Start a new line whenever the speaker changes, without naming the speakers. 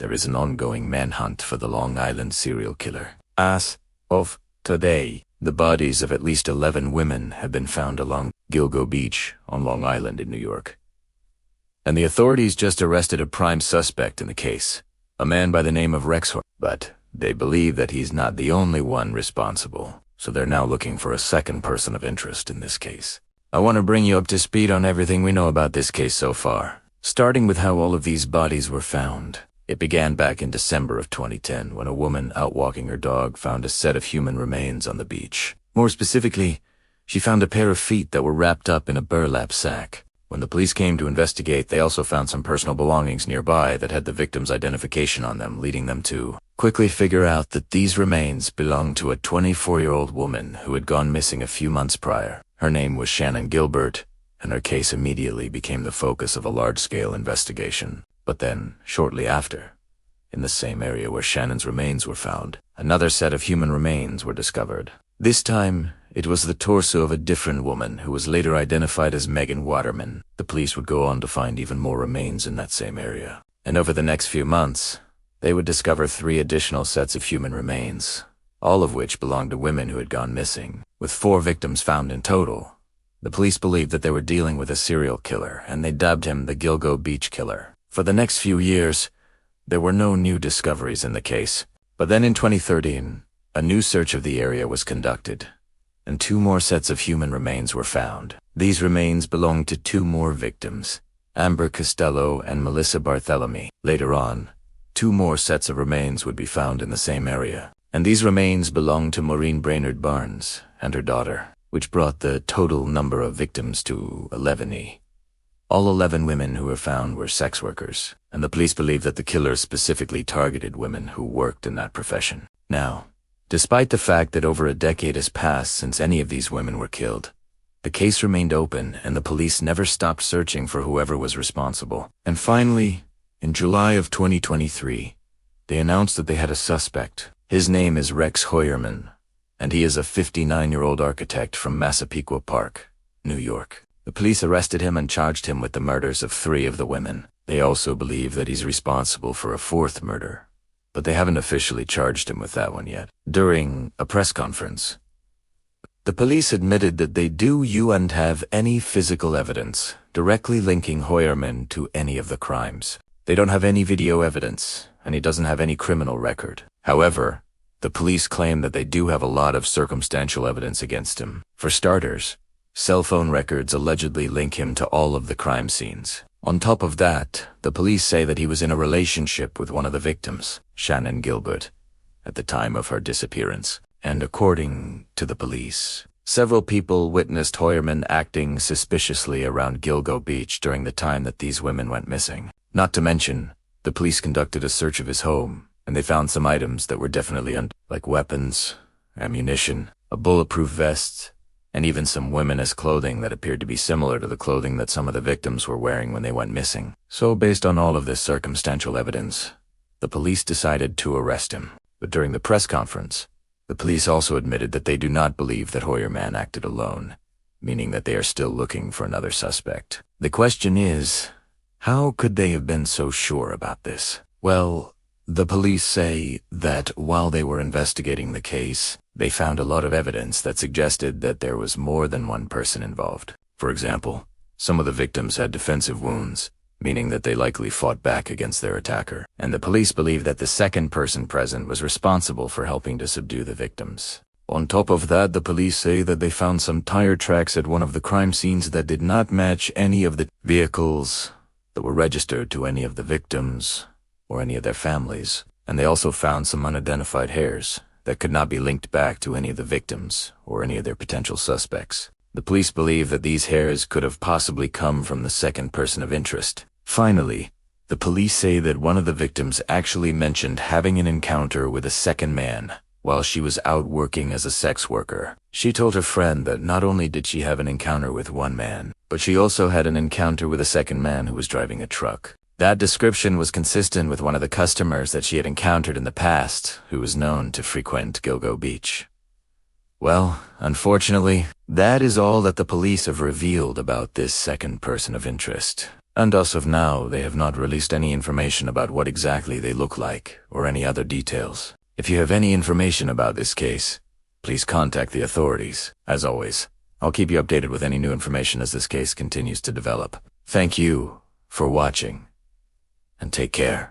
there is an ongoing manhunt for the Long Island serial killer. As of today, the bodies of at least 11 women have been found along Gilgo Beach on Long Island in New York. And the authorities just arrested a prime suspect in the case, a man by the name of Rex Hoyer. But they believe that he's not the only one responsible, so they're now looking for a second person of interest in this case. I want to bring you up to speed on everything we know about this case so far, starting with how all of these bodies were found. It began back in December of 2010 when a woman out walking her dog found a set of human remains on the beach. More specifically, she found a pair of feet that were wrapped up in a burlap sack. When the police came to investigate, they also found some personal belongings nearby that had the victim's identification on them, leading them to quickly figure out that these remains belonged to a 24-year-old woman who had gone missing a few months prior. Her name was Shannon Gilbert, and her case immediately became the focus of a large-scale investigation. But then, shortly after, in the same area where Shannon's remains were found, another set of human remains were discovered. This time, it was the torso of a different woman who was later identified as Megan Waterman. The police would go on to find even more remains in that same area. And over the next few months, they would discover 3 additional sets of human remains, all of which belonged to women who had gone missing, with 4 victims found in total. The police believed that they were dealing with a serial killer, and they dubbed him the Gilgo Beach Killer. For the next few years, there were no new discoveries in the case. But then in 2013, a new search of the area was conducted, and 2 more sets of human remains were found. These remains belonged to 2 more victims, Amber Costello and Melissa Barthelemy. Later on, 2 more sets of remains would be found in the same area, and these remains belonged to Maureen Brainerd Barnes and her daughter, which brought the total number of victims to 11. All 11 women who were found were sex workers, and the police believe that the killer specifically targeted women who worked in that profession. Now, despite the fact that over a decade has passed since any of these women were killed, the case remained open and the police never stopped searching for whoever was responsible. And finally, in July of 2023, they announced that they had a suspect. His name is Rex Hoyerman, and he is a 59-year-old architect from Massapequa Park, New York. The police arrested him and charged him with the murders of 3 of the women. They also believe that he's responsible for a 4th murder, but they haven't officially charged him with that one yet. During a press conference, the police admitted that they don't have any physical evidence directly linking Hoyerman to any of the crimes. They don't have any video evidence, and he doesn't have any criminal record. However, the police claim that they do have a lot of circumstantial evidence against him. For starters, cell phone records allegedly link him to all of the crime scenes. On top of that, the police say that he was in a relationship with one of the victims, Shannon Gilbert, at the time of her disappearance. And according to the police, several people witnessed Hoyerman acting suspiciously around Gilgo Beach during the time that these women went missing. Not to mention, the police conducted a search of his home, and they found some items that were definitely like weapons, ammunition, a bulletproof vest, and even some women's clothing that appeared to be similar to the clothing that some of the victims were wearing when they went missing. So based on all of this circumstantial evidence, the police decided to arrest him. But during the press conference, the police also admitted that they do not believe that Hoyerman acted alone, meaning that they are still looking for another suspect. The question is, how could they have been so sure about this? Well, the police say that while they were investigating the case, they found a lot of evidence that suggested that there was more than one person involved. For example, some of the victims had defensive wounds, meaning that they likely fought back against their attacker. And the police believe that the second person present was responsible for helping to subdue the victims. On top of that, the police say that they found some tire tracks at one of the crime scenes that did not match any of the vehicles that were registered to any of the victims or any of their families. And they also found some unidentified hairs that could not be linked back to any of the victims or any of their potential suspects. The police believe that these hairs could have possibly come from the second person of interest. Finally, the police say that one of the victims actually mentioned having an encounter with a second man while she was out working as a sex worker. She told her friend that not only did she have an encounter with one man, but she also had an encounter with a second man who was driving a truck. That description was consistent with one of the customers that she had encountered in the past, who was known to frequent Gilgo Beach. Well, unfortunately, that is all that the police have revealed about this second person of interest. And as of now, they have not released any information about what exactly they look like or any other details. If you have any information about this case, please contact the authorities. As always, I'll keep you updated with any new information as this case continues to develop. Thank you for watching, and take care.